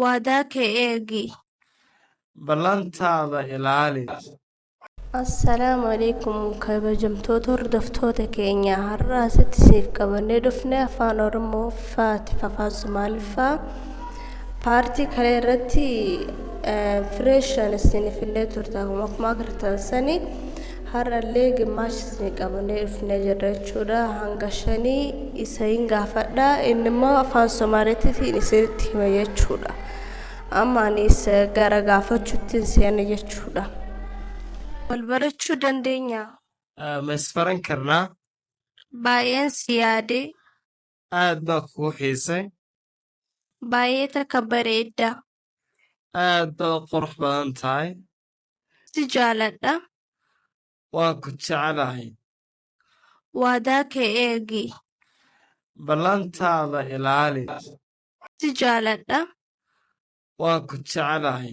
Waadaaka eegi. ballantaada ilaali. Assalaamu calaykum kabajamtoota hordoftoota keenya har'aa sittisiif qabannee dhufne afaan Oromoo faati afaan Somaaliffaa paartii kale irratti fireeshaan isinifillee turte akkuma agartan sani har'allee gimaash isin qabannee dhufne jirra jechuudha hanga 5 isa hin gaafadha inni immoo afaan Somaaliitiin isinitti hima jechuudha amma anis gara gaafachuutti seena jechuudha. Wal barachuu dandeenya. Ma isbaran karnaa? Baay'een si yaade. Aad baa kuu xiisay. Baay'ee takka bareedda. Aad baad qurux badan tahay. Si jaaladha. Waan ku jecelahay. Waadaaka eegi. Ballantaada ilaali. Si jaaladha. Waan ku jecelahay.